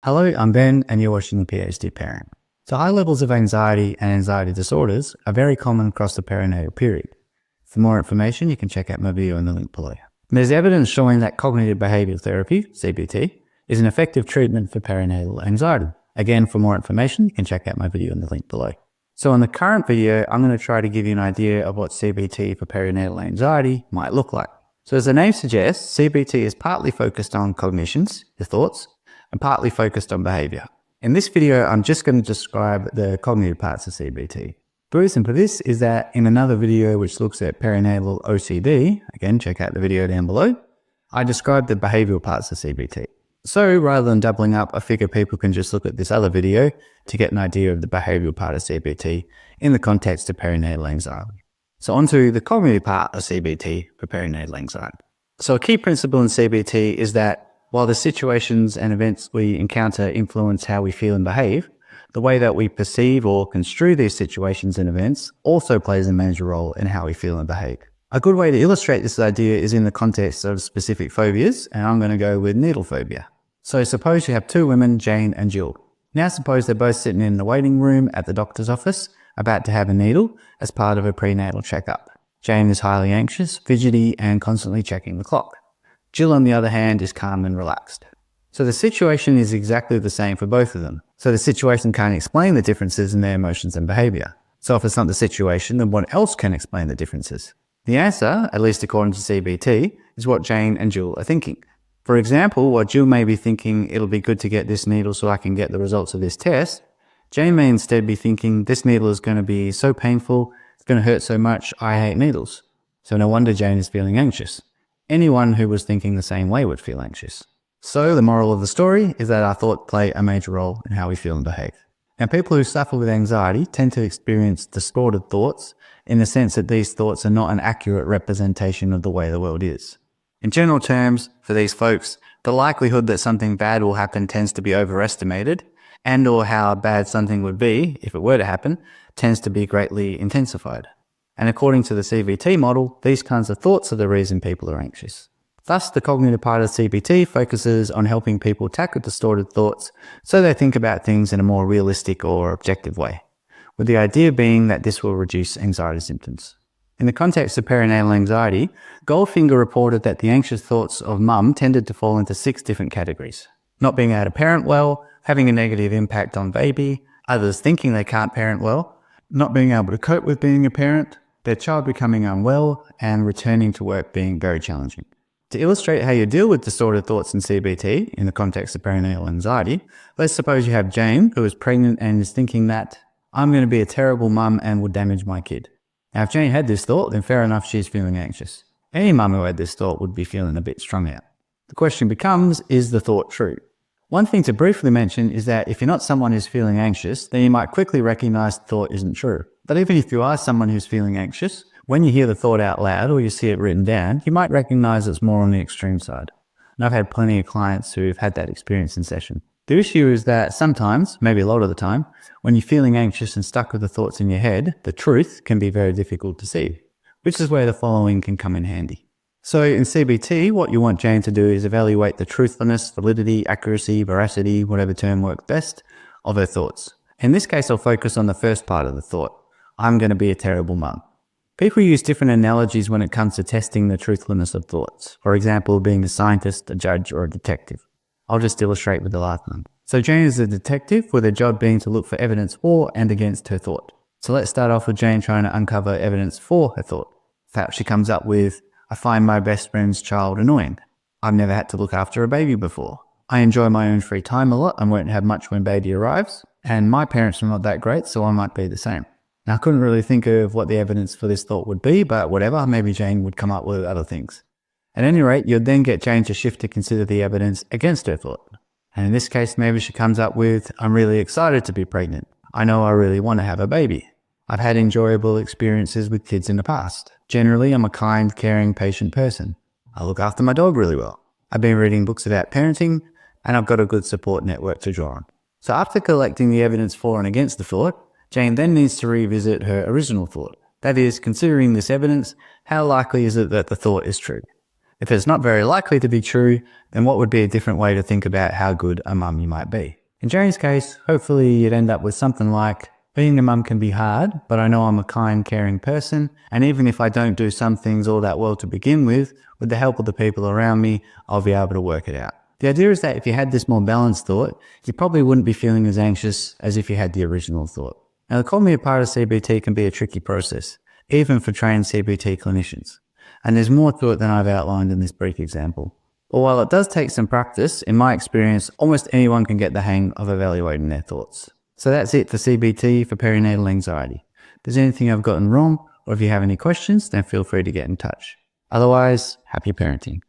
Hello, I'm Ben, and you're watching The PhD Parent. So high levels of anxiety and anxiety disorders are very common across the perinatal period. For more information, you can check out my video in the link below. There's evidence showing that cognitive behavioural therapy, CBT, is an effective treatment for perinatal anxiety. Again, for more information, you can check out my video in the link below. So in the current video, I'm going to try to give you an idea of what CBT for perinatal anxiety might look like. So as the name suggests, CBT is partly focused on cognitions, your thoughts, and partly focused on behaviour. In this video, I'm just going to describe the cognitive parts of CBT. The reason for this is that in another video which looks at perinatal OCD, again check out the video down below, I described the behavioural parts of CBT. So rather than doubling up, I figure people can just look at this other video to get an idea of the behavioural part of CBT in the context of perinatal anxiety. So onto the cognitive part of CBT for perinatal anxiety. So a key principle in CBT is that while the situations and events we encounter influence how we feel and behave, the way that we perceive or construe these situations and events also plays a major role in how we feel and behave. A good way to illustrate this idea is in the context of specific phobias, and I'm going to go with needle phobia. So suppose you have two women, Jane and Jill. Now suppose they're both sitting in the waiting room at the doctor's office, about to have a needle as part of a prenatal checkup. Jane is highly anxious, fidgety, and constantly checking the clock. Jill, on the other hand, is calm and relaxed. So the situation is exactly the same for both of them. So the situation can't explain the differences in their emotions and behaviour. So if it's not the situation, then what else can explain the differences? The answer, at least according to CBT, is what Jane and Jill are thinking. For example, while Jill may be thinking it'll be good to get this needle so I can get the results of this test, Jane may instead be thinking this needle is going to be so painful, it's going to hurt so much, I hate needles. So no wonder Jane is feeling anxious. Anyone who was thinking the same way would feel anxious. So the moral of the story is that our thoughts play a major role in how we feel and behave. Now, people who suffer with anxiety tend to experience distorted thoughts in the sense that these thoughts are not an accurate representation of the way the world is. In general terms, for these folks, the likelihood that something bad will happen tends to be overestimated, and or how bad something would be, if it were to happen, tends to be greatly intensified. And according to the CBT model, these kinds of thoughts are the reason people are anxious. Thus, the cognitive part of CBT focuses on helping people tackle distorted thoughts so they think about things in a more realistic or objective way, with the idea being that this will reduce anxiety symptoms. In the context of perinatal anxiety, Goldfinger reported that the anxious thoughts of mum tended to fall into 6 different categories. Not being able to parent well, having a negative impact on baby, others thinking they can't parent well, not being able to cope with being a parent, their child becoming unwell, and returning to work being very challenging. To illustrate how you deal with distorted thoughts in CBT in the context of perinatal anxiety, let's suppose you have Jane, who is pregnant and is thinking that, I'm going to be a terrible mum and will damage my kid. Now, if Jane had this thought, then fair enough, she's feeling anxious. Any mum who had this thought would be feeling a bit strung out. The question becomes, is the thought true? One thing to briefly mention is that if you're not someone who's feeling anxious, then you might quickly recognize the thought isn't true. But even if you are someone who's feeling anxious, when you hear the thought out loud or you see it written down, you might recognize it's more on the extreme side. And I've had plenty of clients who've had that experience in session. The issue is that sometimes, maybe a lot of the time, when you're feeling anxious and stuck with the thoughts in your head, the truth can be very difficult to see, which is where the following can come in handy. So in CBT, what you want Jane to do is evaluate the truthfulness, validity, accuracy, veracity, whatever term works best, of her thoughts. In this case, I'll focus on the first part of the thought. I'm going to be a terrible mum. People use different analogies when it comes to testing the truthfulness of thoughts. For example, being a scientist, a judge, or a detective. I'll just illustrate with the last one. So Jane is a detective with her job being to look for evidence for and against her thought. So let's start off with Jane trying to uncover evidence for her thought. Perhaps she comes up with, I find my best friend's child annoying. I've never had to look after a baby before. I enjoy my own free time a lot and won't have much when baby arrives. And my parents are not that great, so I might be the same. Now, I couldn't really think of what the evidence for this thought would be, but whatever, maybe Jane would come up with other things. At any rate, you'd then get Jane to shift to consider the evidence against her thought. And in this case, maybe she comes up with, I'm really excited to be pregnant. I know I really want to have a baby. I've had enjoyable experiences with kids in the past. Generally, I'm a kind, caring, patient person. I look after my dog really well. I've been reading books about parenting, and I've got a good support network to draw on. So after collecting the evidence for and against the thought, Jane then needs to revisit her original thought. That is, considering this evidence, how likely is it that the thought is true? If it's not very likely to be true, then what would be a different way to think about how good a mum you might be? In Jerry's case, hopefully you'd end up with something like, being a mum can be hard, but I know I'm a kind, caring person, and even if I don't do some things all that well to begin with the help of the people around me, I'll be able to work it out. The idea is that if you had this more balanced thought, you probably wouldn't be feeling as anxious as if you had the original thought. Now, the call me a part of CBT can be a tricky process, even for trained CBT clinicians. And there's more to it than I've outlined in this brief example. But while it does take some practice, in my experience, almost anyone can get the hang of evaluating their thoughts. So that's it for CBT for perinatal anxiety. If there's anything I've gotten wrong, or if you have any questions, then feel free to get in touch. Otherwise, happy parenting.